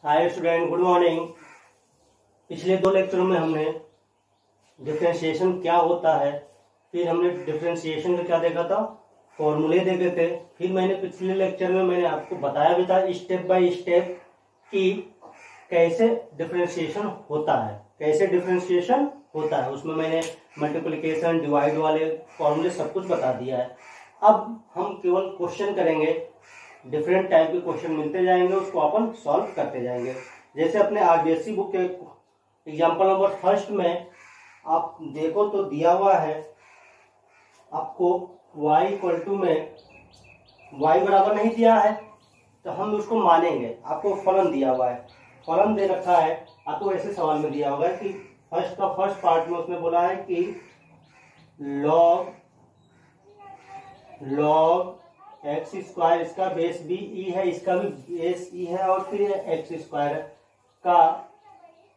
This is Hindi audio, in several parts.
Hi student, good morning. पिछले 2 लेक्चरों में हमने डिफरेंशिएशन क्या होता है, फिर हमने डिफरेंशिएशन का क्या देखा था, फॉर्मूले देखे थे। फिर मैंने पिछले लेक्चर में मैंने आपको बताया भी था स्टेप बाय स्टेप कि कैसे डिफरेंशिएशन होता है। उसमें मैंने मल्टीप्लिकेशन, डिवाइड वाले फॉर्मूले सब कुछ बता दिया है। अब हम केवल क्वेश्चन करेंगे, डिफरेंट टाइप के क्वेश्चन मिलते जाएंगे, उसको अपन सॉल्व करते जाएंगे। जैसे अपने आरबीएससी बुक के एग्जाम्पल नंबर 1 में आप देखो तो दिया हुआ है आपको y इक्वल टू में y बराबर नहीं दिया है तो हम उसको मानेंगे। आपको फलन दिया हुआ है, फलन दे रखा है आपको। ऐसे सवाल में दिया होगा कि फर्स्ट पार्ट में उसने बोला है कि log एक्स स्क्वायर, इसका बेस भी ई है, इसका भी बेस ई है, और फिर एक्स स्क्वायर का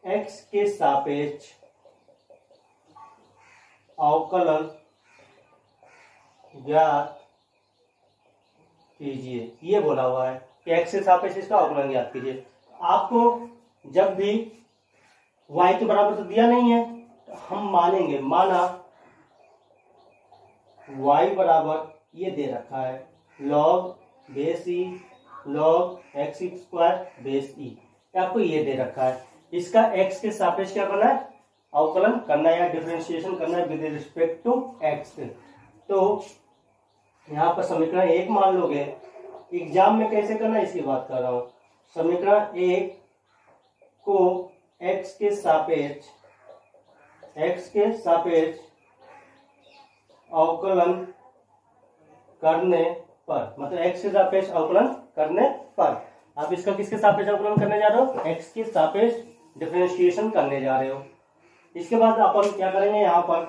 एक्स के सापेक्ष अवकलन ज्ञात कीजिए। ये बोला हुआ है कि एक्स के सापेक्ष इसका अवकलन ज्ञात कीजिए। आपको जब भी y के बराबर तो दिया नहीं है तो हम मानेंगे, माना y बराबर ये दे रखा है log बेस ई log एक्स स्क्वायर बेस ई, आपको ये दे रखा है। इसका x के सापेक्ष क्या करना है, अवकलन करना है या डिफरेंशिएशन करना है विद रिस्पेक्ट टू x। तो यहाँ पर समीकरण 1 मान लोगे। एग्जाम में कैसे करना है इसकी बात कर रहा हूं। समीकरण 1 को x के सापेक्ष अवकलन करने पर, मतलब x के सापेक्ष अवकलन करने पर, आप इसका किसके सापेक्ष अवकलन करने जा रहे हो, x के सापेक्ष डिफरेंशिएशन करने जा रहे हो। इसके बाद अपन क्या करेंगे यहाँ पर,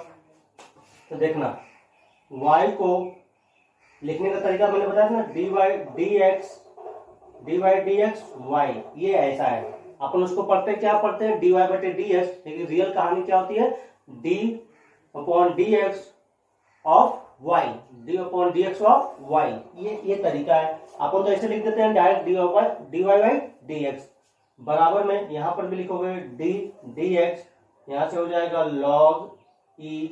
तो देखना y को लिखने का तरीका मैंने बताया था ना, dy dx y, ये ऐसा है। अपन उसको क्या पढ़ते हैं dy बटे dx, लेकिन रियल कहानी क्या होती है d upon dx of y, d upon dx of y। ये तरीका है। अपन तो ऐसे लिख देते हैं डायरेक्ट dy बाई dx बराबर में, यहां पर भी लिखोगे dx, यहां से हो जाएगा log e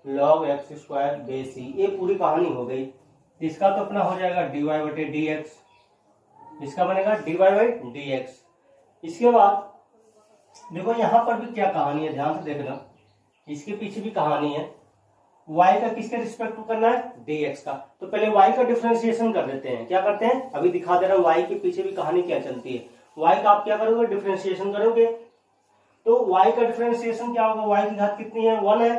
log x square base e. ये पूरी कहानी हो गई। इसका तो अपना हो जाएगा dy बटे dx, इसका बनेगा dy बाई dx। इसके बाद देखो यहां पर भी क्या कहानी है, ध्यान से देखना, इसके पीछे भी कहानी है। y का किसके रिस्पेक्ट टू करना है, dx का। तो पहले y का डिफरेंशिएशन कर देते हैं। क्या करते हैं, अभी दिखा दे रहा हूं y के पीछे भी कहानी क्या चलती है। y का आप क्या करोगे, डिफरेंशिएशन करोगे। तो y का डिफरेंशिएशन क्या होगा, y की घात कितनी है, 1 है,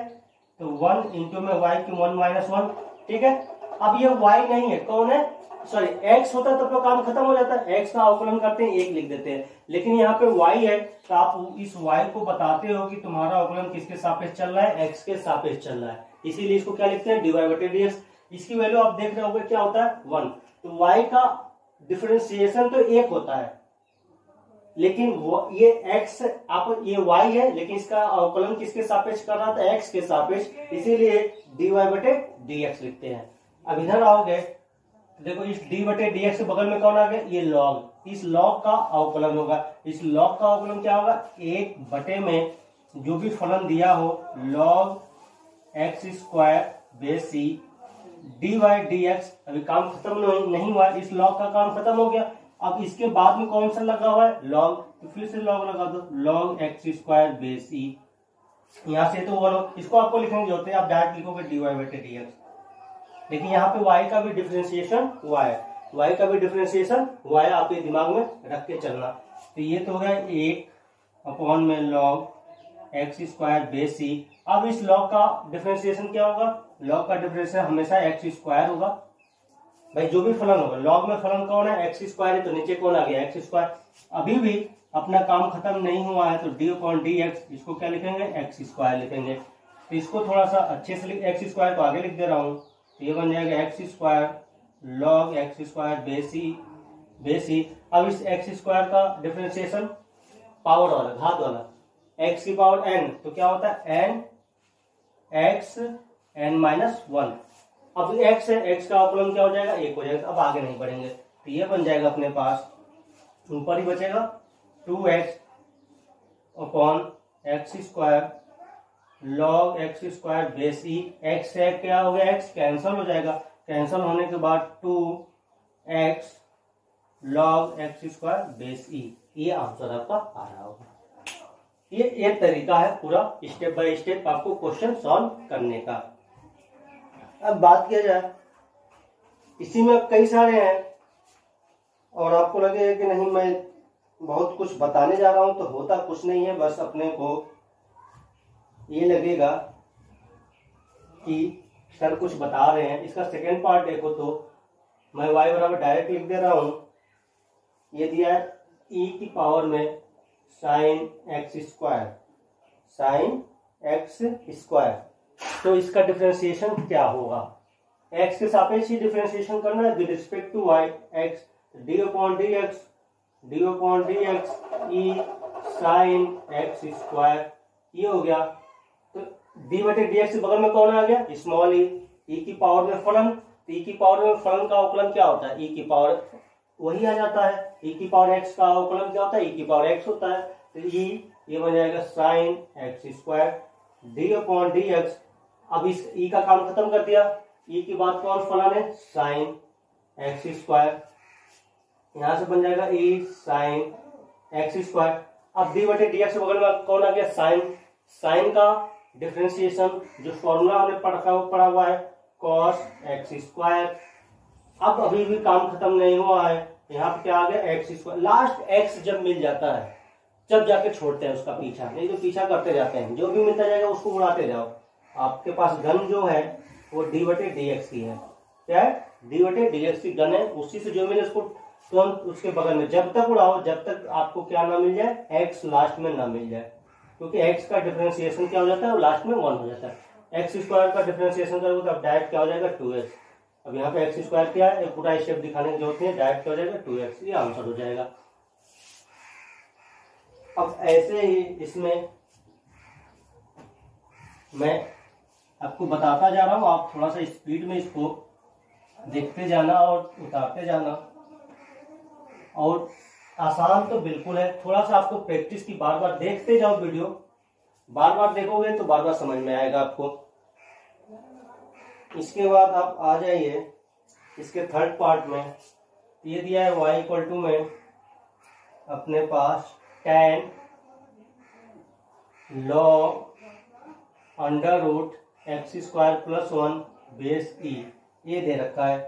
तो 1 इंटू में y की 1 माइनस 1, ठीक है। अब ये y नहीं है, कौन है, सॉरी x होता तब तो काम खत्म हो जाता है, x का अवकलन करते हैं 1 लिख देते हैं, लेकिन यहाँ पे y है तो आप इस y को बताते हो कि तुम्हारा अवकलन किसके सापेक्ष चल रहा है, x के सापेक्ष चल रहा है, इसीलिए इसको क्या लिखते हैं dy बटे dx। इसकी वैल्यू आप देख रहे होगे क्या होता है 1। तो y का डिफरेंशिएशन तो 1 होता है, लेकिन ये x आप ये y है, लेकिन इसका अवकलन किसके सापेक्ष कर रहा था, x के सापेक्ष, इसीलिए dy बटे dx लिखते हैं। अब इधर आओगे देखो, इस d बटे dx के बगल में कौन आ गया, ये log, इस log का अवकलन होगा। इस log का अवकलन क्या होगा, 1 बटे में जो भी फलन दिया हो log x square base C dy dx। अभी काम खत्म नहीं हुआ, इस log का काम खत्म हो गया। अब इसके बाद में कौन सा लगा हुआ है, log, तो फिर से log लगा दो, log एक्स स्क्वायर बेस ई। यहां से तो वो इसको आपको लिखने की जरूरत है, आप डायरेक्ट लिखोगे dy बटे dx, लेकिन यहाँ पे y का भी डिफरेंशिएशन हुआ है, y का भी डिफरेंशिएशन हुआ है, आप ये दिमाग में रख के चलना। तो ये तो हो गया 1 अपॉन में log x square base C. अब इस log का डिफरेंशिएशन क्या होगा, log का डिफरेंशिएशन हमेशा एक्स स्क्वायर होगा। भाई जो भी फलन होगा, log में फलन कौन है, एक्स स्क्वायर है, तो नीचे कौन आ गया, एक्स स्क्वायर। अभी भी अपना काम खत्म नहीं हुआ है, तो d अपॉन dx, इसको क्या लिखेंगे, एक्स स्क्वायर लिखेंगे। तो इसको थोड़ा सा अच्छे से एक्स स्क्वायर को आगे लिख दे रहा हूं, तो ये बन जाएगा x square log x square base e. अब इस एक्स स्क्वायर का डिफरेंशिएशन पावर वाला, घात वाला, x की पावर n, तो क्या होता है n x n माइनस 1। अब x है, x का अवकलन क्या हो जाएगा, 1 हो जाएगा। अब आगे नहीं बढ़ेंगे, तो ये बन जाएगा अपने पास, ऊपर ही बचेगा 2x upon x square log x square base e. X से क्या हो गया, एक्स कैंसल हो जाएगा, कैंसल होने के बाद 2x log x square base e. ये आंसर आपका आ रहा होगा। ये एक तरीका है पूरा स्टेप बाय स्टेप आपको क्वेश्चन सॉल्व करने का। अब बात किया जाए, इसी में कई सारे हैं और आपको लगेगा कि नहीं मैं बहुत कुछ बताने जा रहा हूं, तो होता कुछ नहीं है। बस अपने को ये लगेगा कि सर कुछ बता रहे हैं। इसका सेकेंड पार्ट देखो तो मैं y बराबर डायरेक्ट लिख दे रहा हूं। ये दिया है e की पावर में sign x square, sign x square. तो इसका डिफरेंशिएशन क्या होगा, x के सापेक्ष ही डिफरेंशिएशन करना है with respect to y। x d upon d x e sine x square, ये हो गया। तो डी बटे डी एक्स बगल में कौन आ गया, स्मॉल ई की पावर में फलन। तो ई की पावर में फलन का अवकलन क्या होता है, ई की पावर वही आ जाता है। ई की पावर एक्स का अवकलन क्या होता है, ई की पावर एक्स होता है। तो ये बन जाएगा sign x square D upon d x. अब इस ई का काम खत्म कर दिया, ई की बात कौन फलन है, साइन एक्स स्क्वायर। यहां से बन जाएगा ई साइन एक्स स्क्वायर। अब डी बटे डी एक्स बगल में कौन आ गया, साइन। साइन का डिफरेंशिएशन जो फॉर्मूला हमने पढ़ा हुआ है कॉस एक्स स्क्वायर। अब अभी भी काम खत्म नहीं हुआ है, यहाँ पे क्या आ गया एक्स स्क्वायर। लास्ट एक्स जब मिल जाता है जब जाके छोड़ते हैं उसका पीछा, नहीं तो पीछा करते जाते हैं। जो भी मिलता जाएगा उसको उड़ाते जाओ। आपके पास गन जो है वो डी बटे डी एक्स की है। क्या है, डी बटे डी एक्स की गन है। उसी से जो मिले उसको तुरंत उसके बगल में जब तक उड़ाओ जब तक आपको क्या ना मिल जाए, एक्स लास्ट में ना मिल जाए। क्योंकि एक्स का डिफरेंशिएशन क्या हो जाता है, वो लास्ट में 1 हो जाता है। एक्स स्क्वायर का डिफरेंशिएशन करोगे तो अब डायरेक्ट क्या हो जाएगा 2x। अब यहाँ पे एक्स स्क्वायर क्या है, एक पूरा स्टेप दिखाने की जरूरत नहीं है, डायरेक्ट क्या हो जाएगा 2x। ये आंसर हो जाएगा। अब ऐसे ही इसमें मैं आपको बताता जा रहा हूं, आप थोड़ा सा स्पीड में इसको देखते जाना और उतारते जाना। और आसान तो बिल्कुल है, थोड़ा सा आपको प्रैक्टिस की, बार बार देखते जाओ वीडियो। बार बार देखोगे तो बार बार समझ में आएगा आपको। इसके बाद आप आ जाइए इसके थर्ड पार्ट में। ये दिया है y इक्वल टू में अपने पास tan log under root x square plus 1 base e, ये दे रखा है।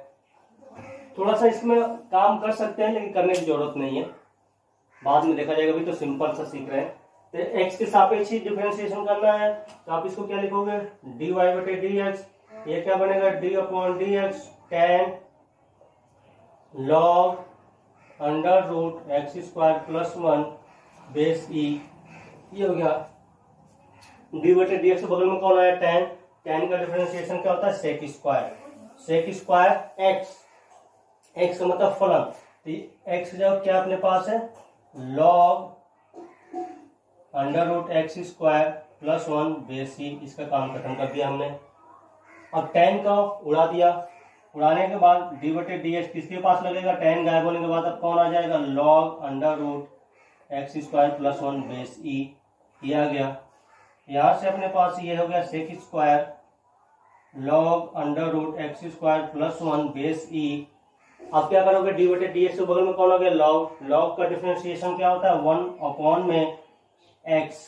थोड़ा सा इसमें काम कर सकते हैं लेकिन करने की जरूरत नहीं है, बाद में देखा जाएगा। अभी तो सिंपल सा सीख रहे हैं। तो एक्स के सापेक्ष ही डिफरेंशिएशन करना है, तो आप इसको क्या लिखोगे, डी वाई बटे डी एक्स। ये क्या बनेगा, d upon d x tan log under root x square plus 1 base e. ये हो गया। डी बटे डी एक्स बगल में कौन आया, टेन। टेन का डिफरेंशिएशन क्या होता है, sec square. Sec square x, x का मतलब फलन। तो एक्स जब क्या अपने पास है, log under root x square plus 1 base e. इसका काम खत्म कर दिया हमने। अब टेन का उड़ा दिया, उड़ाने के बाद डी बटे डी एक्स किसके पास लगेगा, टेन गायब होने के बाद अब कौन आ जाएगा, log under root x square plus 1 base e. ये आ गया। यहां से अपने पास ये हो गया sec square log under root x square plus 1 base e. अब क्या करोगे, डी बटे डी एक्स के बगल में कौन हो गया, लॉग। लॉग का डिफरेंशिएशन क्या होता है, 1 अपॉन में एक्स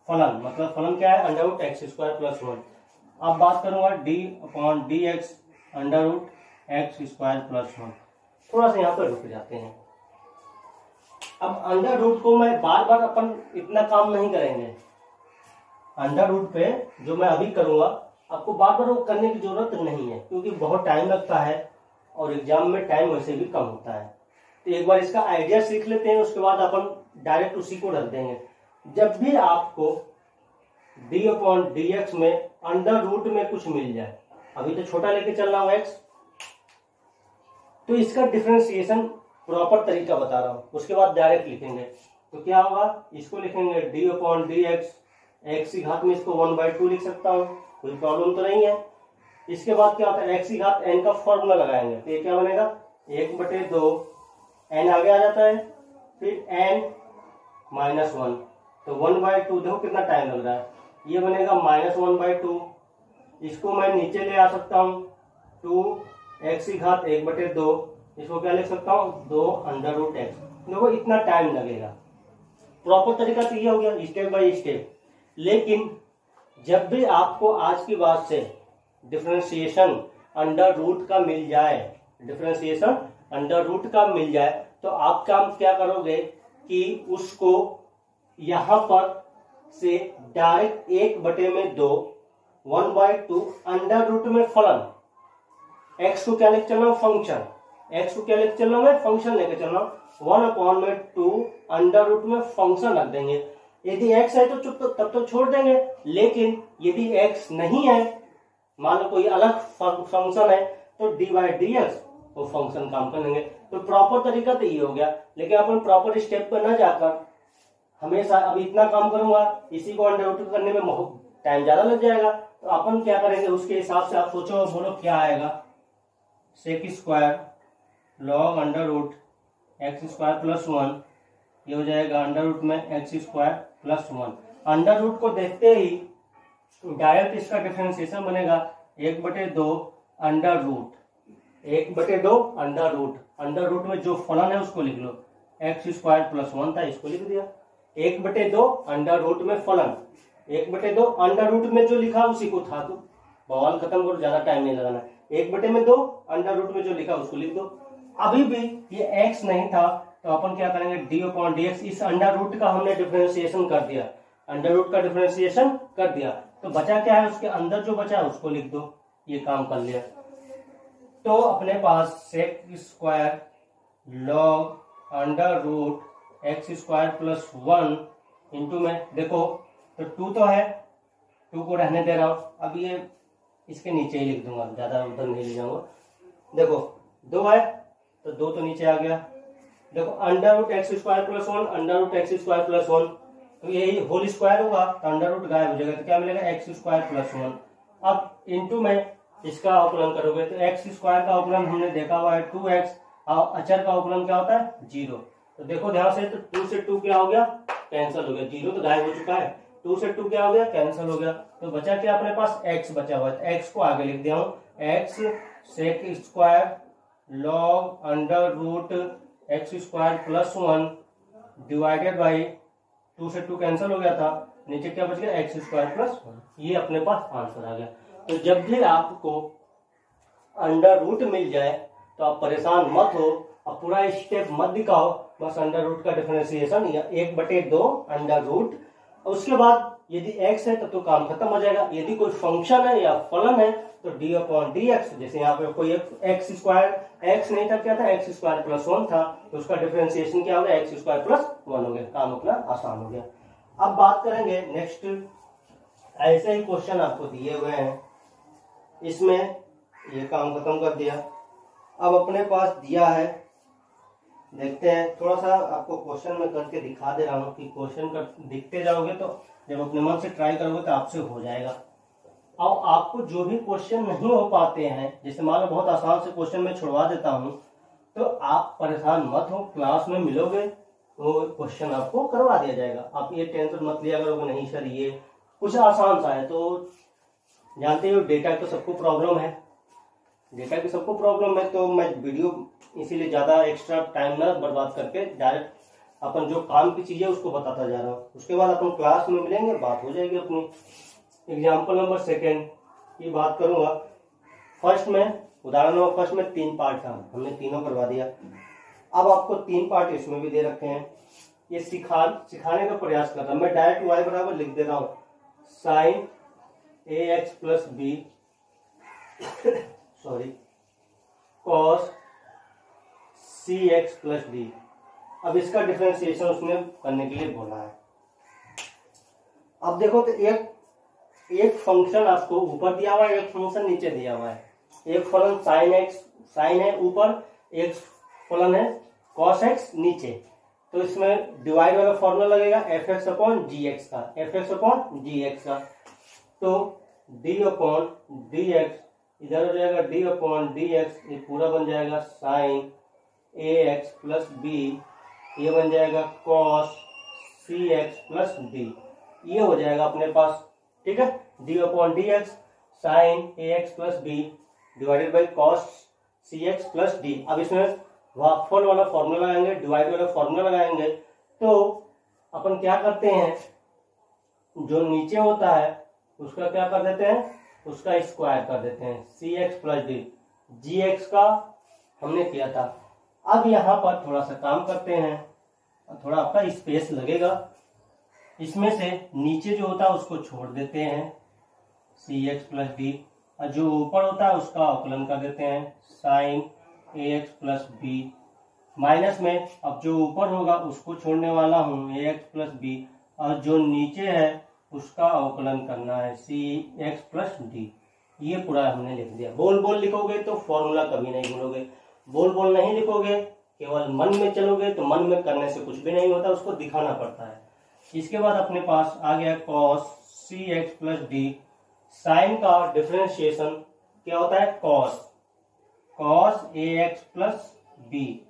फलन, मतलब फलन क्या है, under root x square plus 1। अब बात करूंगा d upon d x under root x square plus 1। थोड़ा सा यहाँ पर रुक जाते हैं। अब अंडर रूट को मैं बार बार अपन इतना काम नहीं करेंगे। अंडर रूट पे जो मैं अभी करूंगा आपको बार बार वो करने की जरूरत नहीं है, क्योंकि बहुत टाइम लगता है और एग्जाम में टाइम वैसे भी कम होता है। तो एक बार इसका आइडिया सीख लेते हैं, उसके बाद अपन डायरेक्ट उसी को रख देंगे। जब भी आपको डी अपॉन डी एक्स में अंडर रूट में कुछ मिल जाए, अभी तो छोटा लेके चलना हो एक्स, तो इसका डिफरेंशिएशन प्रॉपर तरीका बता रहा हूं, उसके बाद डायरेक्ट लिखेंगे। तो क्या होगा, इसको लिखेंगे D upon d x, x की घात में इसको 1/2 लिख सकता हूं, कोई प्रॉब्लम तो नहीं है। इसके बाद क्या होता है, एक्स की घात एन का फॉर्मूला लगाएंगे, तो ये क्या बनेगा, 1/2 एन आगे आ जाता है, फिर एन -1, तो 1/2 देखो कितना टाइम लग रहा है, ये बनेगा -1/2। इसको मैं नीचे ले आ सकता हूँ 2x⁴1/2, इसको क्या लिख सकता हूँ 2√x। देखो इतना टाइम लगेगा। प्रॉपर तरीका तो ये हो गया स्टेप बाय स्टेप। लेकिन जब भी आपको आज की बात से डिफरेंशिएशन अंडर रूट का मिल जाए, डिफरेंशिएशन अंडर रूट का मिल जाए, तो आप काम क्या करोगे कि उसको यहां पर से डायरेक्ट 1/2 1/2 अंडर रूट में फलन, x को क्या लेके चलना फंक्शन, x को क्या लेके चलना मैं फंक्शन लेके चलना, 1/2 अंडर रूट में फंक्शन रख देंगे। यदि x है तो चुप, तो तब तो छोड़ देंगे। लेकिन यदि x नहीं है, मान लो कोई अलग फंक्शन है, तो dy/dx वो फंक्शन काम कर लेंगे। तो प्रॉपर तरीका तो ये हो गया। लेकिन अपन प्रॉपर स्टेप पर न जाकर हमेशा अब इतना काम करूंगा, इसी को अंडर रूट करने में टाइम ज्यादा लग जाएगा। तो अपन क्या करेंगे उसके हिसाब से आप सोचो, बोलो क्या आएगा। sec² log under root x²+1, ये हो जाएगा अंडर रूट में x²+1। अंडर रूट को देखते ही डायरेक्ट इसका डिफरेंशिएशन बनेगा 1/2 under root, 1/2 under root. Under root में जो फलन है उसको लिख लो, x²+1 था, इसको लिख दिया। 1/2 अंडर रूट में फलन, 1/2 अंडर रूट में जो लिखा उसी को था, तो बवाल खत्म करो, ज्यादा टाइम नहीं लगाना। 1/2 अंडर रूट में जो लिखा उसको लिख दो। अभी भी ये x नहीं था, तो अपन क्या करेंगे d/dx, इस अंडर रूट का हमने डिफरेंशिएशन कर दिया, अंडर रूट का डिफरेंशिएशन कर दिया, तो बचा क्या है, उसके अंदर जो बचा है उसको लिख दो। ये काम कर लिया। तो अपने पास sec² log under root x²+1 into में देखो, तो 2 तो है, 2 को रहने दे रहा हूं। अब ये इसके नीचे ही लिख दूंगा, ज्यादा उधर नहीं ले जाऊंगा। देखो 2 है, तो 2 तो नीचे आ गया। देखो under root x²+1 under root x²+1, तो यही होल स्क्वायर होगा, तो अंडर रूट गायब हो जाएगा, तो क्या मिलेगा x²+1। अब इंटू में इसका अवकलन करोगे, तो x² का अवकलन हमने देखा हुआ है 2x, और अचर का अवकलन क्या होता है 0। तो देखो ध्यान से, तो 2 से 2 क्या हो गया, कैंसिल हो गया, 0 तो गायब हो चुका है, 2 से 2 क्या हो गया, कैंसिल हो गया। तो बचा क्या अपने पास, x बचा हुआ है। x को आगे लिख दिया हूं, x sec² log under root x²+1 divided by 2 से 2 कैंसिल हो गया था, नीचे क्या बच गया x²+1। ये अपने पास आंसर आ गया। तो जब भी आपको अंडर रूट मिल जाए तो आप परेशान मत हो, अब पूरा स्टेप मत दिखाओ, बस अंडर रूट का डिफरेंशिएशन या 1/2 अंडर रूट। उसके बाद यदि x है तो काम खत्म हो जाएगा। यदि कोई फंक्शन है या फलन है तो d/dx, जैसे यहाँ पे कोई x नहीं था, क्या था x²+1 था, तो उसका डिफरेंशिएशन क्या हो गया x²+1 हो गया, काम अपना आसान हो गया। अब बात करेंगे नेक्स्ट, ऐसे ही क्वेश्चन आपको दिए हुए हैं, इसमें ये काम खत्म कर दिया। अब अपने पास दिया है, देखते हैं, थोड़ा सा आपको क्वेश्चन में करके दिखा दे रहा हूँ कि क्वेश्चन कर दिखते जाओगे तो जब अपने मन से ट्राई करोगे तो आपसे हो जाएगा। अब आपको जो भी क्वेश्चन नहीं हो पाते हैं, जैसे मान लो बहुत आसान से क्वेश्चन में छुड़वा देता हूँ, तो आप परेशान मत हो, क्लास में मिलोगे तो क्वेश्चन आपको करवा दिया जाएगा। आप ये टेंशन मत लिया करोगे, नहीं सर ये कुछ आसान सा है, तो जानते हो डेटा तो सबको प्रॉब्लम है, डेटा की सबको प्रॉब्लम है, तो मैं वीडियो इसीलिए ज्यादा एक्स्ट्रा टाइम ना बर्बाद करके डायरेक्ट अपन जो काम की चीज है उसको बताता जा रहा हूँ। उसके बाद अपन क्लास में मिलेंगे, बात हो जाएगी अपनी। एग्जाम्पल नंबर 2 की बात करूंगा। फर्स्ट में उदाहरण नंबर फर्स्ट में 3 पार्ट था, हमने तीनों करवा दिया। अब आपको 3 पार्ट इसमें भी दे रखे हैं, ये सिखाने का प्रयास कर रहा हूं मैं। डायरेक्ट y बराबर लिख दे रहा हूं sin ax plus b sorry cos cx plus d। अब इसका डिफरेंशिएशन उसने करने के लिए बोला है। अब देखो तो एक फंक्शन आपको ऊपर दिया हुआ है, एक फंक्शन नीचे दिया हुआ है। एक फलन साइन है ऊपर, एक फलन है cos x नीचे। तो इसमें डिवाइड वाला फॉर्मूला लगेगा fx/gx का, fx/gx का। तो d/dx इधर हो जाएगा d/dx, ये पूरा बन जाएगा sin ax प्लस b, ये बन जाएगा cos c x plus d, ये हो जाएगा अपने पास। ठीक है, d upon d x sine a x plus b divided by cos c x plus d. अब इसमें भागफल वाला फॉर्मूला लगाएंगे, डिवाइड वाला फॉर्मूला लगाएंगे, तो अपन क्या करते हैं, जो नीचे होता है उसका क्या कर देते हैं, उसका स्क्वायर कर देते हैं, सी एक्स प्लस डी, जी एक्स का हमने किया था। अब यहाँ पर थोड़ा सा काम करते हैं, थोड़ा आपका स्पेस लगेगा, इसमें से नीचे जो होता है उसको छोड़ देते हैं, सी एक्स प्लस डी, और जो ऊपर होता है उसका अवकलन कर देते हैं, sign a x plus B, minus में अब जो ऊपर होगा उसको छोड़ने वाला हूँ, ए एक्स प्लस बी, और जो नीचे है उसका अवकलन करना है, सी एक्स प्लस डी। ये पूरा हमने लिख दिया। बोल बोल लिखोगे तो फॉर्मूला कभी नहीं भूलोगे, बोल बोल नहीं लिखोगे, केवल मन में चलोगे तो मन में करने से कुछ भी नहीं होता, उसको दिखाना पड़ता है। इसके बाद अपने पास आ गया cos c x plus D, sign का डिफरेंशिएशन क्या होता है, cos A x plus B.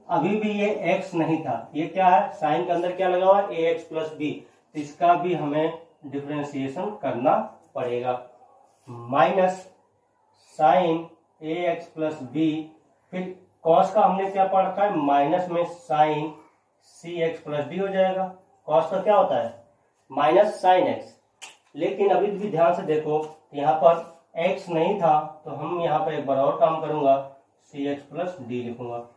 अभी भी ये एक्स नहीं था, ये क्या है, साइन के अंदर क्या लगा हुआ है, ए एक्स प्लस बी, इसका भी हमें डिफरेंशिएशन करना पड़ेगा, minus sign a x plus B, फिर कॉस का हमने क्या पढ़ रखा है, माइनस में साइन सी एक्स प्लस डी हो जाएगा। कॉस का क्या होता है, माइनस साइन एक्स, लेकिन अभी भी ध्यान से देखो, यहाँ पर एक्स नहीं था तो हम यहाँ पर एक बार और काम करूंगा, सी एक्स प्लस डी लिखूंगा,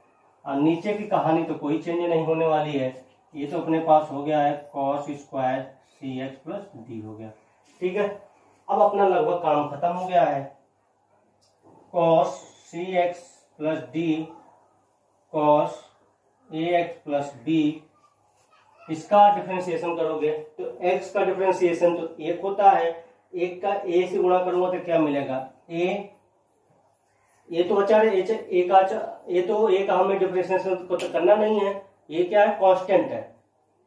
और नीचे की कहानी तो कोई चेंज नहीं होने वाली है, ये तो अपने पास हो गया है कॉस स्क्वायर सी एक्स प्लस डी हो गया। ठीक है, अब अपना लगभग काम खत्म हो गया है, cos c x plus D cos A x plus B, इसका डिफरेंशिएशन करोगे तो x का डिफरेंशिएशन तो 1 होता है, 1 का a से गुणा करूंगा तो क्या मिलेगा, ये तो बचा रहे ये तो a का हमें डिफरेंशिएशन को तो करना नहीं है, ये क्या है, कांस्टेंट है।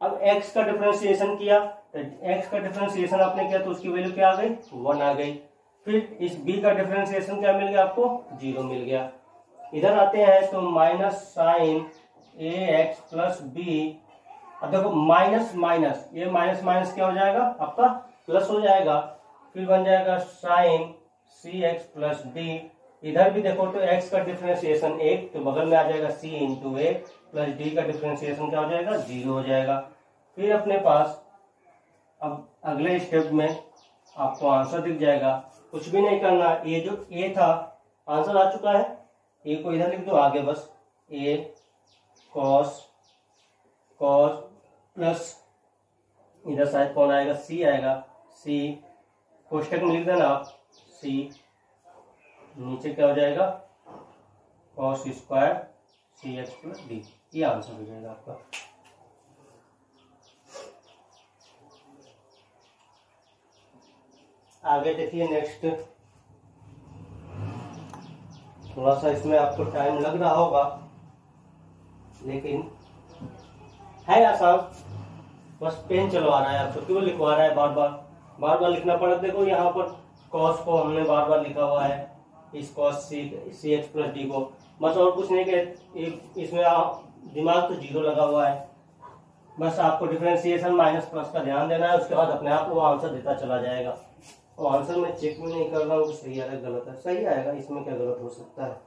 अब x का डिफरेंशिएशन किया तो x का डिफरेंशिएशन आपने किया तो उसकी वैल्यू क्या आ गई, 1 आ गई। फिर इस b का डिफरेंशिएशन क्या मिल गया आपको, 0 मिल गया। इधर आते हैं तो minus sign a x plus B, अब देखो माइनस माइनस, ये माइनस माइनस क्या हो जाएगा आपका, प्लस हो जाएगा, फिर बन जाएगा साइन सी एक्स प्लस डी, इधर भी देखो तो x का डिफरेंशिएशन 1 तो बगल में आ जाएगा c इंटू ए प्लस डी का डिफरेंशिएशन क्या हो जाएगा, 0 हो जाएगा। फिर अपने पास अब अगले स्टेप में आपको आंसर दिख जाएगा, कुछ भी नहीं करना, ये जो a था आंसर आ चुका है, a को इधर लिख दो आगे, बस a कॉस प्लस इधर शायद कौन आएगा, c आएगा, c कोष्टक में लिख देना आप, c नीचे क्या हो जाएगा, कॉस स्क्वायर सी एक्स प्लस डी, ये आंसर हो जाएगा आपका। आगे देखिए नेक्स्ट, थोड़ा सा इसमें आपको टाइम लग रहा होगा लेकिन है आसान, बस पेन चलवा रहा है आपको, क्यों लिखवा रहा है बार बार लिखना पड़ा। देखो यहाँ पर कॉस को हमने बार बार लिखा हुआ है, इस cos c x plus D को, बस और कुछ नहीं कि इसमें दिमाग तो 0 लगा हुआ है, बस आपको डिफरेंशिएशन माइनस प्लस का ध्यान देना है, उसके बाद अपने आप वो आंसर देता चला जाएगा। और आंसर में चेक भी नहीं कर रहा हूँ कि सही आ रहा है गलत है, सही आएगा, इसमें क्या गलत हो सकता है।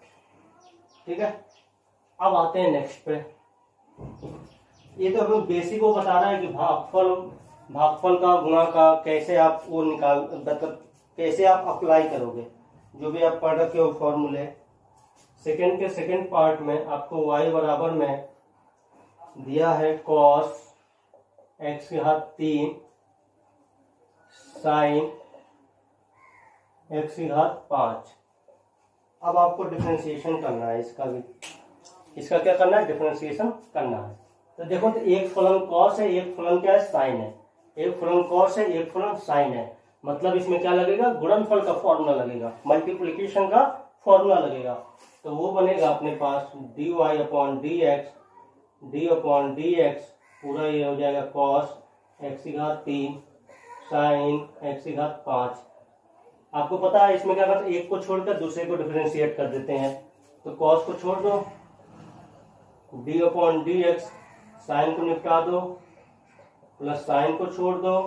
ठीक है, अब आते हैं नेक्स्ट पे। ये तो हमें बेसिक वो बता रहा है कि भागफल का गुणा का कैसे आप वो मतलब कैसे आप अप्लाई करोगे, जो भी आप पढ़ रखे हो फॉर्मूले। सेकंड के सेकंड पार्ट में आपको y बराबर में दिया है cos x की घात 3 साइन x की घात 5। अब आपको डिफरेंशिएशन करना है, इसका क्या करना है, डिफरेंशिएशन करना है। तो देखो तो एक फलन cos है, एक फलन क्या है, साइन है, एक फलन cos है, एक फलन साइन है, मतलब इसमें क्या लगेगा, गुणनफल का फॉर्मूला लगेगा, मल्टीप्लिकेशन का फॉर्मूला लगेगा। तो वो बनेगा अपने पास dy अपॉन डी एक्स पूरा ये हो जाएगा cos x की घात 3 साइन x की घात 5। आपको पता है इसमें क्या करते हैं, एक को छोड़कर दूसरे को डिफरेंशिएट कर देते हैं, तो cos को छोड़ दो, d upon d x, sine को निपटा दो, प्लस साइन को छोड़ दो,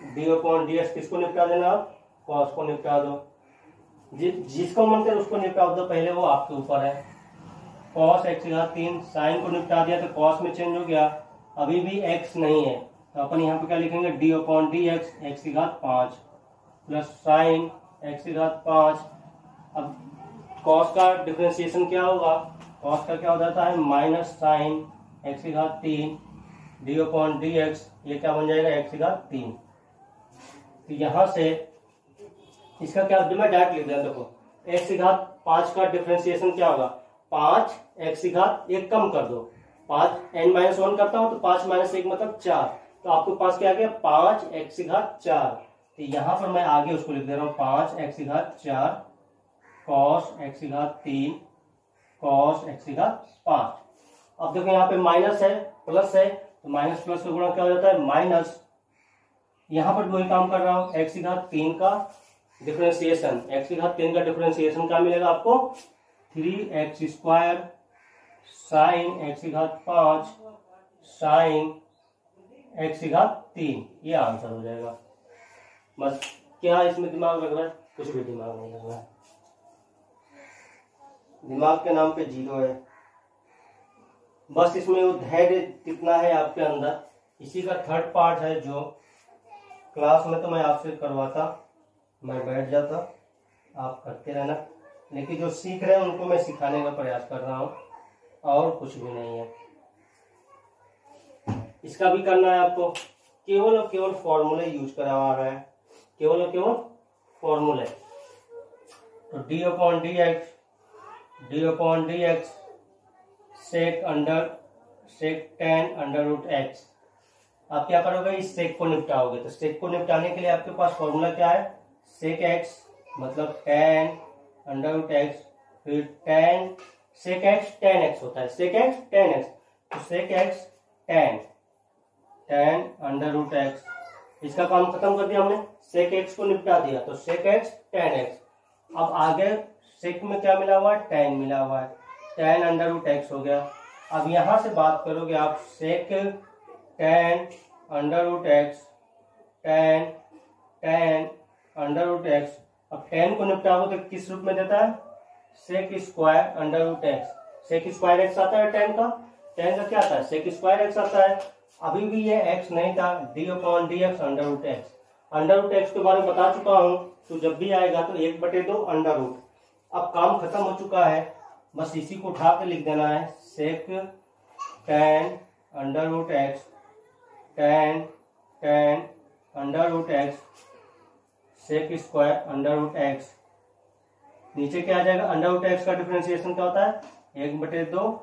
डी अपॉन डी एक्स किसको निपटा देना, कॉस को निपटा दो, जिसको मन करे उसको निपटा दो, पहले वो आपके ऊपर है। कॉस एक्स की घात 3, साइन को निपटा दिया तो कॉस में चेंज हो गया, अभी भी एक्स नहीं है तो अपन यहाँ पे क्या लिखेंगे, D upon d x, x की घात 5 प्लस साइन एक्स की घात 5। अब कॉस का डिफरेंशिएशन क्या होगा, कॉस का क्या हो जाता है माइनस साइन एक्स की घात 3 डी अपॉन डी एक्स, ये क्या बन जाएगा एक्स की घात 3। तो यहां से इसका क्या मैं डायरेक्ट लिख दिया, देखो एक्स की घात 5 का डिफरेंशिएशन क्या होगा, 5 एक्स की घात 1 कम कर दो, 5 n-1 करता हूं तो 5 - 1 मतलब 4, तो आपके पास क्या आ गया 5 एक्स की घात 4। तो यहां पर मैं आगे उसको लिख दे रहा हूं 5 एक्स की घात 4 कॉस एक्स की घात 3 कॉस एक्स की घात 5। अब देखो यहाँ पे माइनस है प्लस है, तो माइनस प्लस का गुणा क्या हो जाता है माइनस, यहां पर वही काम कर रहा हूं, एक्स की घात 3 का डिफरेंशिएशन, एक्स की घात 3 का डिफरेंशिएशन क्या मिलेगा आपको 3x² साइन एक्स की घात 5 साइन एक्स की घात 3, ये आंसर हो जाएगा। बस क्या इसमें दिमाग लग रहा है, कुछ भी दिमाग नहीं लग रहा है, दिमाग के नाम पे 0 है। बस इसमें वो धैर्य कितना है आपके अंदर, इसी का थर्ड पार्ट है जो क्लास में तो मैं आपसे करवाता, मैं बैठ जाता, आप करते रहना, लेकिन जो सीख रहे हैं उनको मैं सिखाने का प्रयास कर रहा हूँ और कुछ भी नहीं है। इसका भी करना है आपको, केवल और केवल फॉर्मूले यूज करवा रहा है, केवल और केवल फॉर्मूले। तो d upon d x sec tan under root x, आप क्या करोगे इस सेक को निपटाओगे, तो सेक को निपटाने के लिए आपके पास फॉर्मूला क्या है, सेक एक्स मतलब टेन अंडर रूट एक्स, फिर tan sec x tan x होता है, सेक एक्स टेन एक्स, तो sec x tan under root x, इसका काम खत्म कर दिया हमने, सेक एक्स को निपटा दिया तो सेक एक्स टेन एक्स। अब आगे सेक में क्या मिला हुआ है, टेन मिला हुआ है, टेन अंडर रूट एक्स हो गया। अब यहां से बात करोगे आप sec tan under root x, tan under root x, अब टेन को निपटाओगे तो किस रूप में देता है, sec square under root x, sec square x आता है टेन का क्या आता है सेक स्क्वायर एक्स आता है। अभी भी ये एक्स नहीं था, d upon d x under root x, under root x के बारे में बता चुका हूं, तो जब भी आएगा तो 1/2 अंडर रूट। अब काम खत्म हो चुका है, बस इसी को उठा के लिख देना है, sec tan under root x, tan under root x, sec square under root x, नीचे क्या आ जाएगा, अंडर रूट एक्स का डिफरेंशिएशन क्या होता है 1/2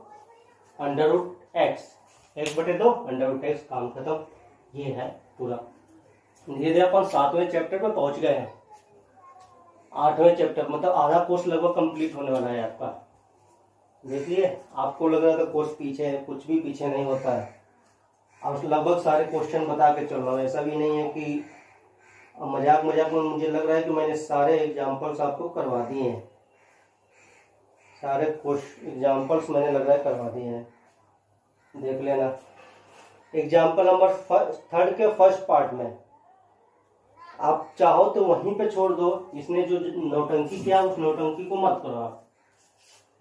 under root x, 1/2 under root x, काम खत्म। ये है पूरा। धीरे धीरे अपन 7वें चैप्टर में पहुंच गए हैं, 8वें चैप्टर मतलब आधा कोर्स लगभग कंप्लीट होने वाला है आपका। देखिए आपको लग रहा था कोर्स पीछे है, कुछ भी पीछे नहीं होता है, अब लगभग सारे क्वेश्चन बता के चल रहा हूँ, ऐसा भी नहीं है कि मजाक में मुझे लग रहा है कि मैंने सारे एग्जाम्पल्स आपको करवा दिए हैं, सारे एग्जाम्पल्स मैंने लग रहा है करवा दिए हैं, देख लेना। एग्जाम्पल नंबर 3 के फर्स्ट पार्ट में आप चाहो तो वहीं पे छोड़ दो, इसने जो नौटंकी किया उस नौटंकी को मत करो आप,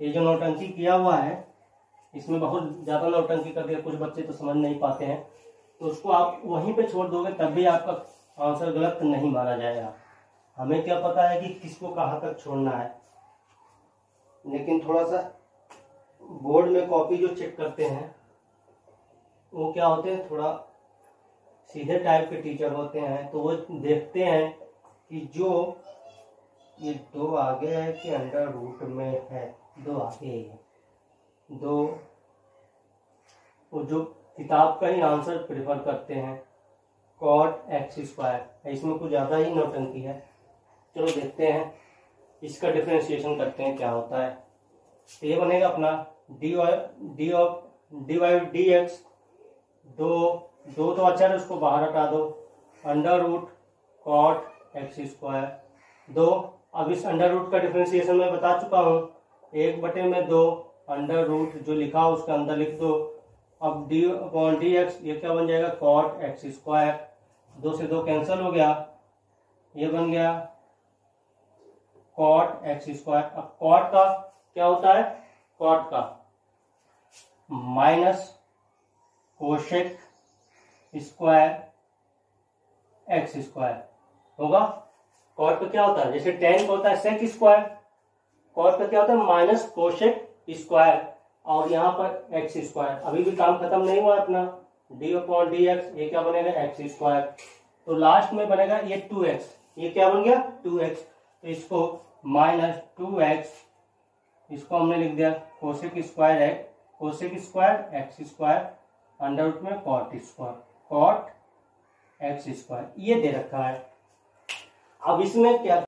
ये जो नौटंकी किया हुआ है इसमें बहुत ज्यादा नौटंकी कर दिया, कुछ बच्चे तो समझ नहीं पाते हैं, तो उसको आप वहीं पे छोड़ दोगे तब भी आपका आंसर गलत नहीं माना जाएगा। हमें क्या पता है कि किसको कहाँ तक छोड़ना है, लेकिन थोड़ा सा बोर्ड में कॉपी जो चेक करते हैं वो क्या होते हैं, थोड़ा सीधे टाइप के टीचर होते हैं, तो वो देखते हैं कि जो ये 2 आगे है कि अंडर रूट में है, 2 आगे है, 2 वो जो किताब का ही आंसर प्रेफर करते हैं, कॉट एक्स स्क्वायर, इसमें कुछ ज़्यादा ही नौटंकी है। चलो देखते हैं, इसका डिफरेंशिएशन करते हैं क्या होता है। तो ये बनेगा अपना डी एक्स, दो तो अचर है उसको बाहर हटा दो, under root cot x square 2। अब इस अंडर रूट का डिफरेंशिएशन मैं बता चुका हूँ, 1/2 अंडर रूट जो लिखा हो उसके अंदर लिख दो, अब डी अपॉन डी एक्स, ये क्या बन जाएगा, कॉट एक्स स्क्वायर, 2 से 2 कैंसिल हो गया, ये बन गया कॉट एक्स स्क्वायर। अब कॉट का क्या होता है, कॉट का minus cosec square x square होगा। कॉट का क्या होता है, जैसे टेन का होता है सेक स्क्वायर, कॉट का क्या होता है माइनस कोशेक स्क्वायर, और यहाँ पर एक्स स्क्वायर। अभी भी काम खत्म नहीं हुआ अपना, डी अपॉन डी एक्स, ये क्या बनेगा एक्स स्क्वायर, तो लास्ट में बनेगा ये 2x, ये क्या बन गया 2x, तो इसको माइनस 2x, इसको हमने लिख दिया कोसेक स्क्वायर है, cosec square x square under root में cot square, cot x square, ये दे रखा है। अब इसमें क्या